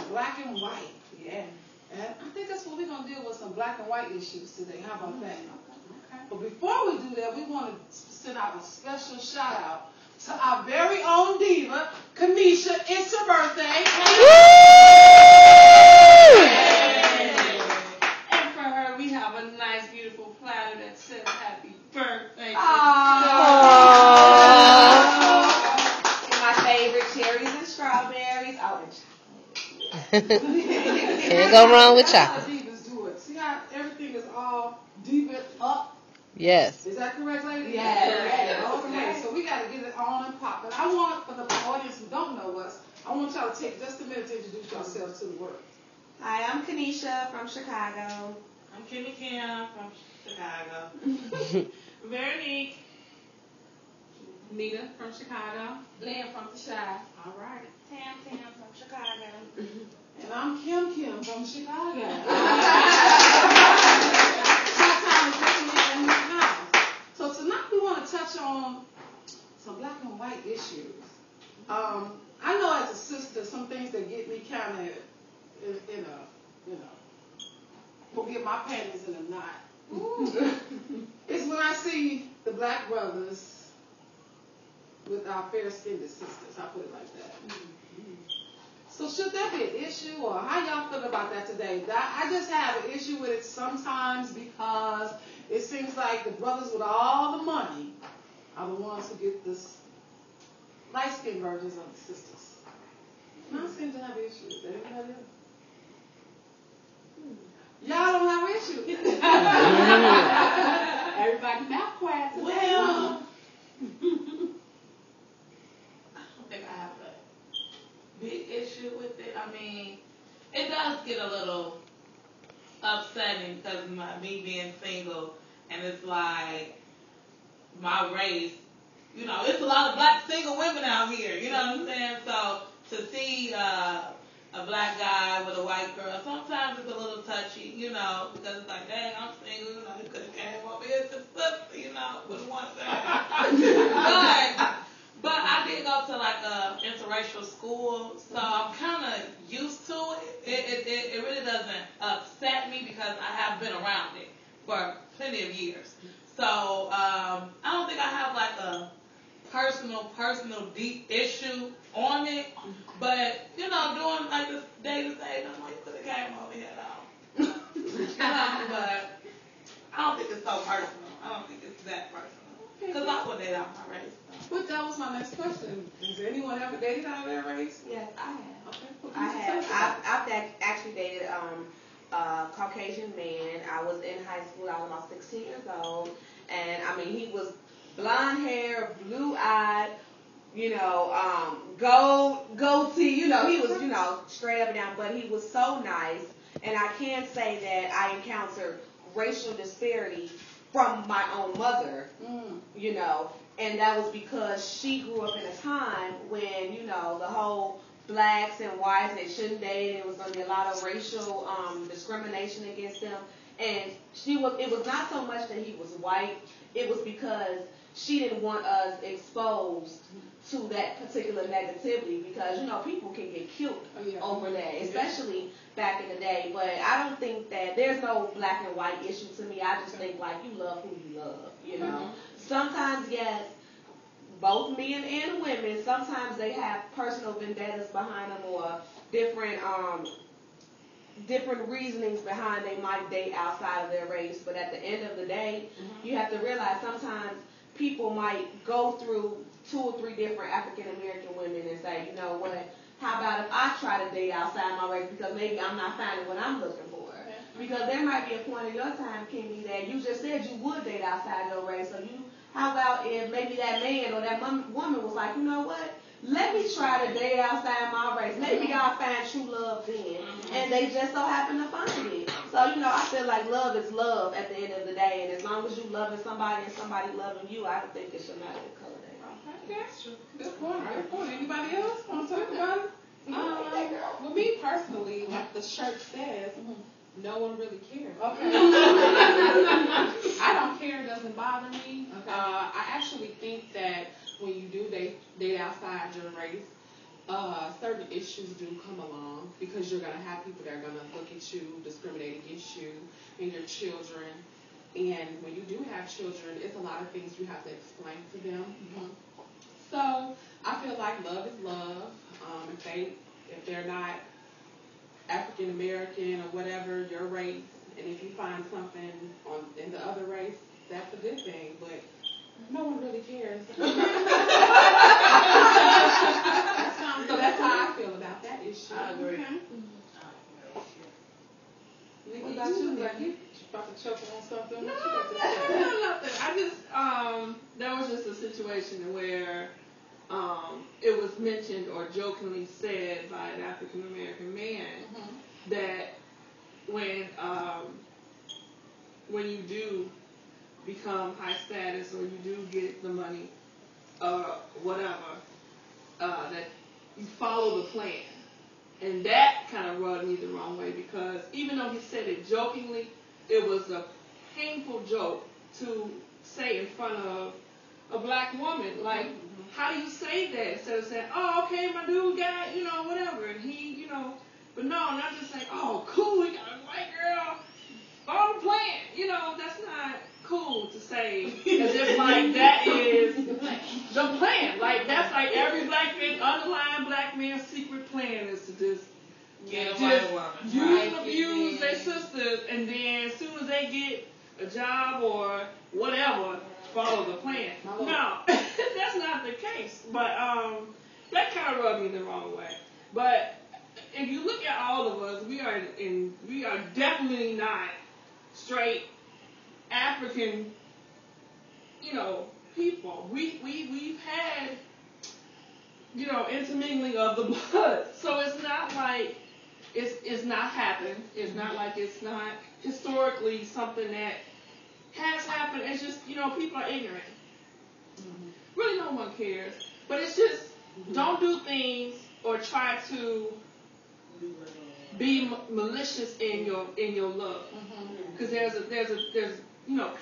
black and white. Yeah. And I think that's what we're going to deal with, some black and white issues today. How about that? Okay. But before we do that, we want to send out a special shout out to our very own diva, Kanisha. It's her birthday. And for her, we have a nice, beautiful platter that says happy birthday. And my favorite, cherries and strawberries. Oh, and chocolate. Can't go wrong with chocolate. Divas do it. See how everything is all diva up? Yes. Is that correct, lady? Yes. Okay, so we got to get it on and pop. But I want, for the audience who don't know us, I want y'all to take just a minute to introduce yourselves to the world. Hi, I'm Kanisha from Chicago. I'm Kimmy Kim from Chicago. Veronique. Nita from Chicago. Lynn from the Shy. All right. Tam from Chicago. And I'm Kim from Chicago. So tonight we want to touch on some black and white issues. I know as a sister, some things that get me kind of will get my panties in a knot. It's when I see the black brothers with our fair-skinned sisters. I put it like that. So should that be an issue, or how y'all feel about that today? I just have an issue with it sometimes because it seems like the brothers with all the money are the ones who get this light-skinned versions of the sisters. And I seem to have issues. Anybody else? Y'all don't have issues. Everybody mouth quiet today. Well, I don't think I have a big issue with it. I mean, it does get a little upsetting because me being single, and it's like my race, it's a lot of black single women out here, you know what I'm saying? So to see a black guy with a white girl, sometimes it's a little touchy, because it's like, dang, I'm single, you could have came over here to sister, with one thing. But I did go to like a interracial school, so I'm kind of used to it. It really doesn't upset me because I have been around it for plenty of years. So I don't think I have like a personal deep issue on it. But doing like this day to day, I'm like, you could have came over here though. But I don't think it's so personal. I don't think it's that personal. Because I would date out my race. but that was my next question. Has anyone ever dated out of their race? Yes, I have. Okay. Well, I have. I've actually dated a Caucasian man. I was in high school. I was about 16 years old. And, I mean, he was blonde hair, blue-eyed, goatee. He was, straight up and down. But he was so nice. And I can say that I encountered racial disparity from my own mother, and that was because she grew up in a time when, the whole blacks and whites, they shouldn't date, there was going to be a lot of racial discrimination against them, and it was not so much that he was white, it was because she didn't want us exposed to that particular negativity because, people can get killed over that, especially back in the day. But I don't think that there's no black and white issue to me. I just think, like, you love who you love, Sometimes, yes, both men and women, sometimes they have personal vendettas behind them or different reasonings behind they might date outside of their race. But at the end of the day, you have to realize sometimes people might go through 2 or 3 different African American women and say, you know what, how about if I try to date outside my race because maybe I'm not finding what I'm looking for. Because there might be a point in your time, Kimmy, that you just said you would date outside your race. So how about if maybe that man or that woman was like, you know what, let me try to date outside my race. Maybe I'll find true love then. And they just so happen to find it. So, I feel like love is love at the end of the day. And as long as you loving somebody and somebody loving you, I don't think it should matter the color they are. Okay. Good point. Anybody else want to talk about it? Well, me personally, like the shirt says, no one really cares. Okay. I don't care. It doesn't bother me. Okay. I actually think that when you do date outside your race, certain issues do come along because you're gonna have people that are gonna look at you, discriminate against you and your children. And when you do have children, it's a lot of things you have to explain to them. Mm-hmm. So I feel like love is love. If they're not African American or whatever your race, and if you find something in the other race, that's a good thing. But no one really cares. So that's how I feel about that issue. I agree. Okay. What about you? Like you about to choke on something? No, nothing. I just there was just a situation where it was mentioned or jokingly said by an African American man that when you do become high status or you do get the money or whatever, that you follow the plan. And that kind of rubbed me the wrong way because even though he said it jokingly, it was a painful joke to say in front of a black woman. Like, how do you say that instead of saying, oh, okay, my dude got, whatever, and he, but no, not just saying, oh, cool, he got a white girl, follow the plan. That's not cool to say as if like that is the plan. Like that's like every black man, underlying black man's secret plan is to just get a white woman, use and abuse their sisters, and then as soon as they get a job or whatever, follow the plan. No, that's not the case. But that kind of rubbed me the wrong way. But if you look at all of us, we are definitely not straight African, people. We've had, intermingling of the blood. So it's not like it's not happened. It's not like it's not historically something that has happened. It's just, people are ignorant. Mm-hmm. Really no one cares. But it's just don't do things or try to be malicious in your love. Because there's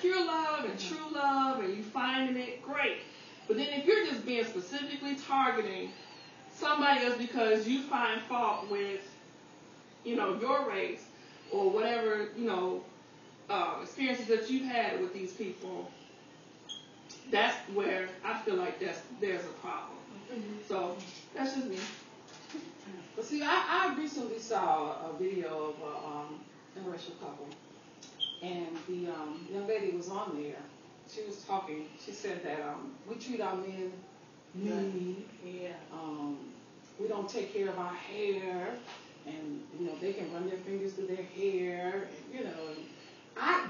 pure love and true love, and you finding it great. But then if you're just being specifically targeting somebody else because you find fault with, your race or whatever, experiences that you've had with these people, that's where I feel like there's a problem. So that's just me. But see, I recently saw a video of a interracial couple. And the young lady was on there. She was talking. She said that we treat our men mean. Yeah. We don't take care of our hair, and they can run their fingers through their hair. And,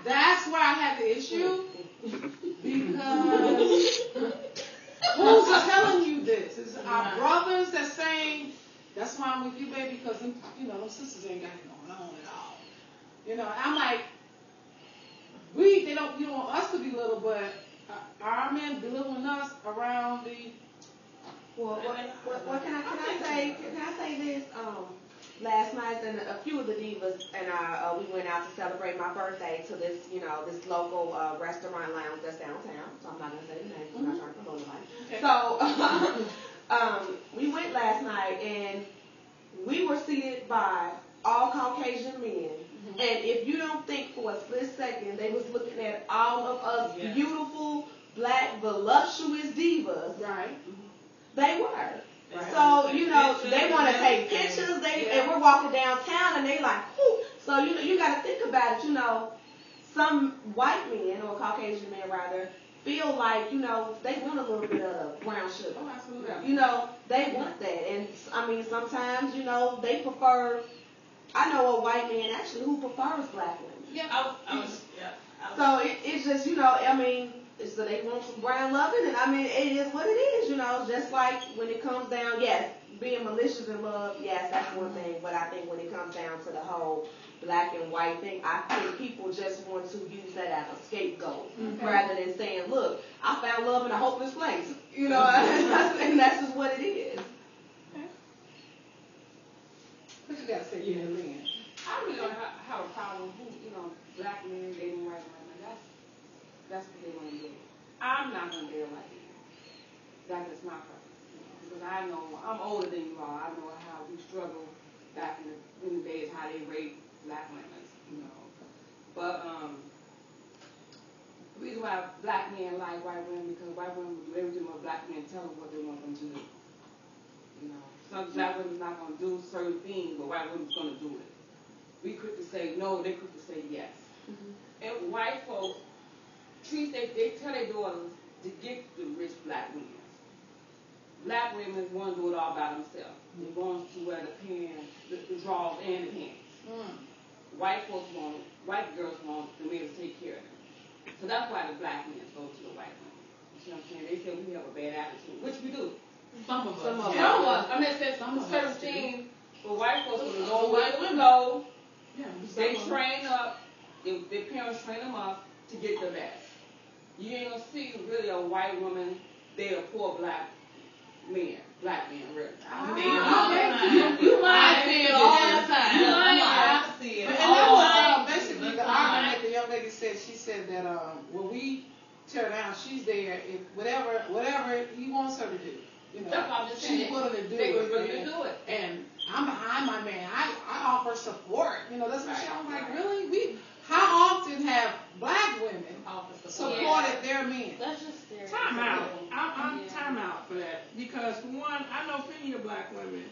that's where I had the issue because who's telling you this? It's our brothers that's saying that's why I'm with you, baby, because them sisters ain't got it going on at all. I'm like. You don't want us to be little, but our men belittling us around the. Well, what can I say? Can I say this? Last night, and a few of the divas and I, we went out to celebrate my birthday to this, this local restaurant lounge that's downtown. So I'm not gonna say the name. I'm not trying to promote nobody. Okay. So we went last night, and we were seated by all Caucasian men. And if you don't think for a split second they was looking at all of us beautiful, black, voluptuous divas, right? They were. Right. So, they want to take pictures, and we're walking downtown, and they like, whoo. So, you got to think about it, some white men, or Caucasian men rather, feel like, they want a little bit of brown sugar. Oh, absolutely. They want that. And, sometimes, they prefer. I know a white man actually who prefers black women. Yeah, So it's just, so they want some brown loving, and it is what it is, just like when it comes down, yes, being malicious in love, yes, that's one thing, but I think when it comes down to the whole black and white thing, I think people just want to use that as a scapegoat, rather than saying, look, I found love in a hopeless place, and that's just what it is. What you got to say, Lynn? I really don't have a problem who, black men dating white women. That's what they want to do. I'm not going to date like that. That is my preference. Because I know, I'm older than you all. I know how we struggled back in the they rape black women, you know. But the reason why black men like white women because white women will do everything what black men tell them what they want them to do. You know, some black women's not gonna do certain things, but white women's gonna do it. We quick to say no, they quick to say yes. And white folks they tell their daughters to get the rich black women. Black women want to do it all by themselves. They want to wear the pants, the drawers, and the pants. White girls want the men to take care of them. So that's why the black men go to the white women. You know what I'm saying? They say we have a bad attitude, which we do. Some of us. Some of us. I mean, there's certain things for white folks to go where they go. They train up. Their parents train them up to get the best. You ain't gonna see really a white woman date a poor black men, really. I see it all the time. I see it all the time. I see it and all that was basically the argument that the young lady said. She said that when we tear down, she's there if whatever he wants her to do. You know, that's what I'm just saying. She's willing to do they it. Willing to do it. And I'm behind my man. I offer support. You know, that's what I'm like, really? How often have black women supported their men? That's just stereotypical. Time out. I'm time out for that. Because for one, I know plenty of black women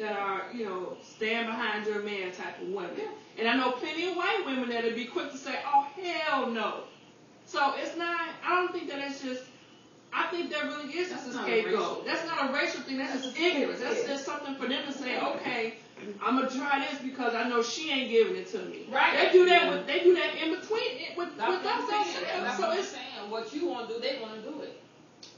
that are, you know, stand behind your man type of women. And I know plenty of white women that'll be quick to say, oh, hell no. So it's not, I don't think that it's just, I think that really is just a scapegoat. That's not a racial thing. That's just ignorance. That's just something for them to say, okay, I'm gonna try this because I know she ain't giving it to me. Right. They do that in between with themselves. That's So what I'm it's saying. What you want to do, they want to do it.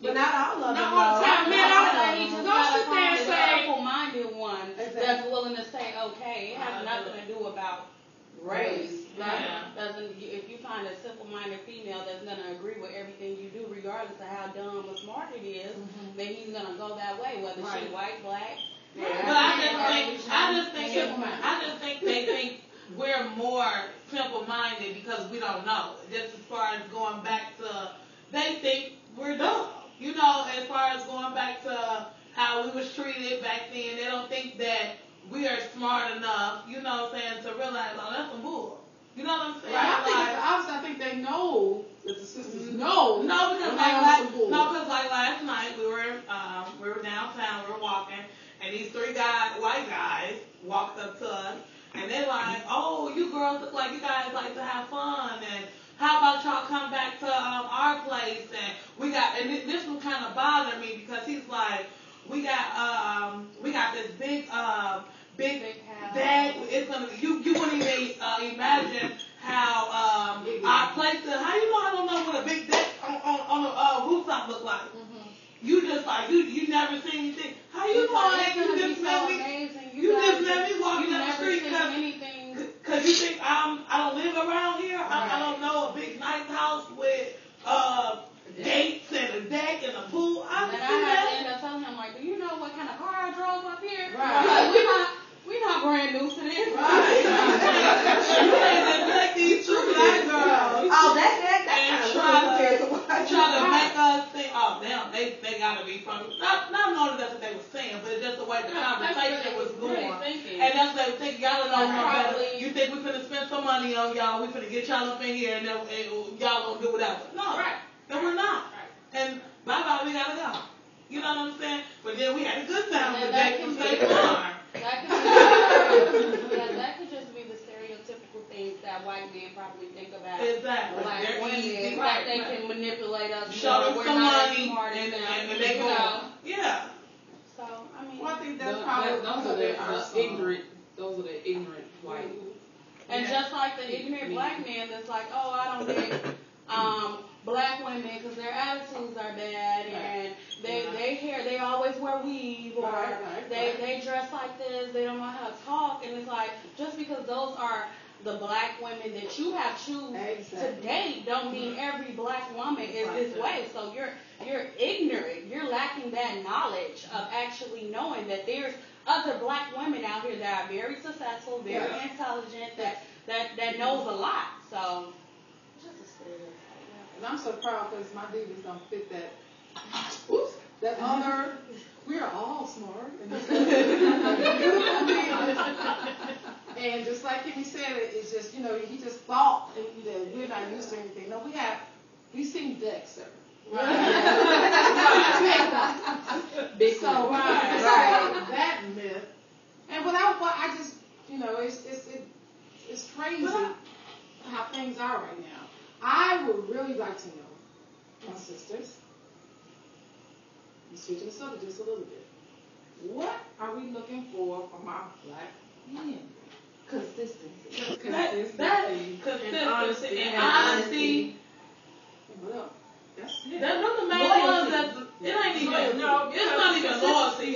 But not all of them. Not all the time, man. He just Don't gotta sit there and find say- a simple-minded one that's willing to say, okay, it has nothing to do about race. Doesn't if you find a simple-minded female that's gonna agree with everything you do, regardless of how dumb or smart it is, then he's gonna go that way, whether she's white, black. But I just think they think we're more simple-minded because we don't know. Just as far as going back to, they think we're dumb. You know, as far as going back to how we was treated back then, they don't think that we are smart enough, you know what I'm saying, to realize, oh, that's some bull. You know what I'm saying? Right. I think they know that the sisters know. No, because like last night we were downtown, we were walking, and these three white guys, walked up to us, and they're like, oh, you girls look like you guys like to have fun, and how about y'all come back to our place, and this one kind of bothered me because he's like, we got this big house. Bag. It's gonna be, you wouldn't even imagine how our place is. How you know I don't know what a big deck on a rooftop look like? You just like you never seen anything. How you know that? You just let me walk down the street because you think I don't live around here. I don't know a big nice house with gates and a deck and a pool. I had to end up telling him, like, do you know what kind of car I drove up here? Right. We're not brand new to this. Right. You ain't like these two black girls. Oh, that's try to make us think, oh, damn, they gotta be from, not knowing that's what they were saying, but it's just the way the conversation was going. And that's what they think, y'all don't know how better. You think we finna spend some money on y'all, we finna get y'all up in here, and y'all gonna do whatever. No, and we're not. And bye-bye, we gotta go. You know what I'm saying? But then we had a good time with that from State Farm. That could just be the stereotypical things that white men probably think about. Exactly. Black women, that they can manipulate us. Show them some money, and they go. Yeah. So I mean, I think that's probably those are the ignorant white. And just like the ignorant black man that's like, oh, I don't get black women because their attitudes are bad and they always wear weave or they dress like this, they don't know how to talk, and it's like just because those are the black women that you have chosen to date don't mean every black woman is this way. So you're ignorant. You're lacking that knowledge of actually knowing that there's other black women out here that are very successful, very intelligent, that knows a lot. So just a stereotype. And I'm so proud because my divas don't fit that. That other. We are all smart and beautiful divas. And just like Kimmy said, it's just, he just thought that we're not used to anything. No, we've seen Dexter. Right. Big so, that myth. And I just, it's crazy how things are right now. I would really like to know, my sisters, I'm switching the subject just a little bit. What are we looking for from our black men? Consistency. Consistency and honesty. Well, that's it. That's not the main ones that it ain't even it's not even loyalty.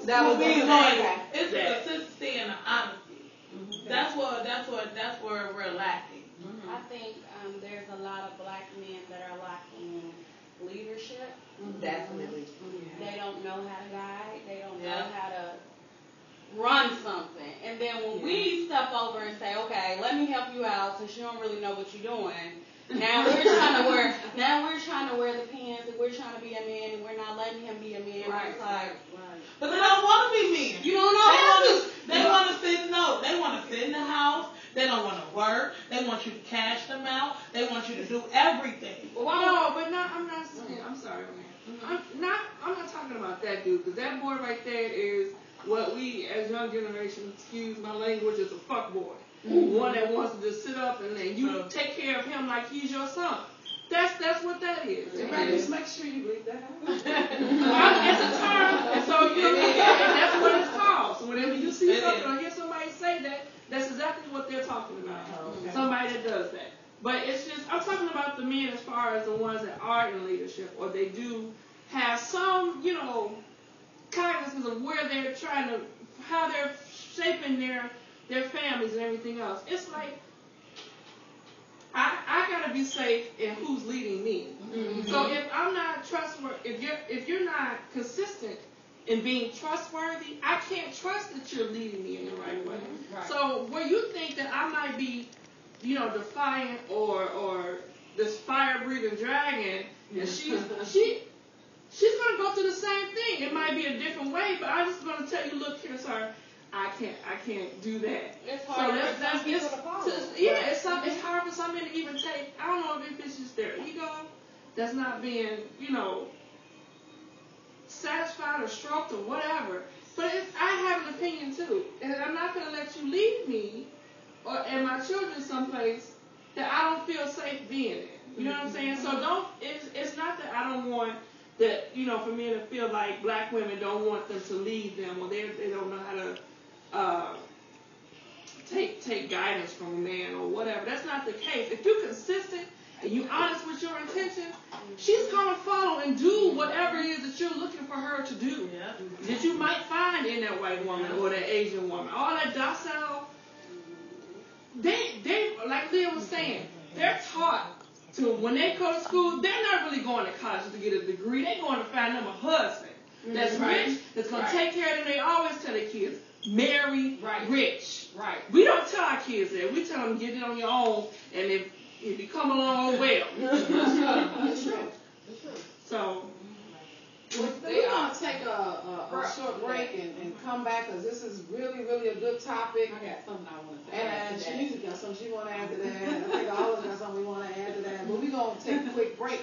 That was being loyal. It's the consistency and the honesty. That's where we're lacking. I think there's a lot of black men that are lacking leadership. Definitely. They don't know how to guide. They don't know how to run something. And then when we step over and say, okay, let me help you out since you don't really know what you're doing. Now we're trying to wear the pants and we're trying to be a man and we're not letting him be a man. Right. It's like, but they don't want to be men. You don't know how to. They want to sit in the house. They don't want to work. They want you to cash them out. They want you to do everything. No, but I'm not saying. I'm sorry, man. I'm not talking about that dude, because that boy right there is what we as young generation, excuse my language, is a fuck boy. One that wants to just sit up and then you take care of him like he's your son. That's what that is. Just make sure you bleep that out. It's a term, and so and that's what it's called. So whenever you see something or hear somebody say that, that's exactly what they're talking about. Okay. Somebody that does that. But it's just, I'm talking about the men as far as the ones that are in leadership, or they do have some, cognizance of where they're trying to, how they're shaping their families and everything else. It's like, I gotta be safe in who's leading me. So if I'm not trustworthy, if you're not consistent in being trustworthy, I can't trust that you're leading me in the right way. Right. So where you think that I might be, defiant or this fire-breathing dragon, and she's gonna go through the same thing. It might be a different way, but I'm just gonna tell you, look here, sir, I can't do that. It's hard for some people to follow. It's hard for some men to even take. I don't know if it's just their ego that's not being, satisfied or stroked or whatever. But I have an opinion too, and I'm not gonna let you lead me and my children someplace that I don't feel safe being in. You know what I'm saying? So it's not that I don't want that, for men to feel like black women don't want them to lead them, or they don't know how to take guidance from a man or whatever. That's not the case. If you're consistent and you're honest with your intention, she's going to follow and do whatever it is that you're looking for her to do. Yeah. That you might find in that white woman or that Asian woman. All that docile. They like Leah was saying, they're taught to, when they go to school, they're not really going to college to get a degree. They're going to find them a husband that's rich, that's going to take care of them. They always tell their kids, marry rich. Right. We don't tell our kids that. We tell them, get it on your own, and if you come along, well. That's true. So, we're going to take a short break and come back, because this is really, really a good topic. I got something I want to say. And Shanice got something she want to add to that. I think all of us got something we want to add to that. But we're going to take a quick break.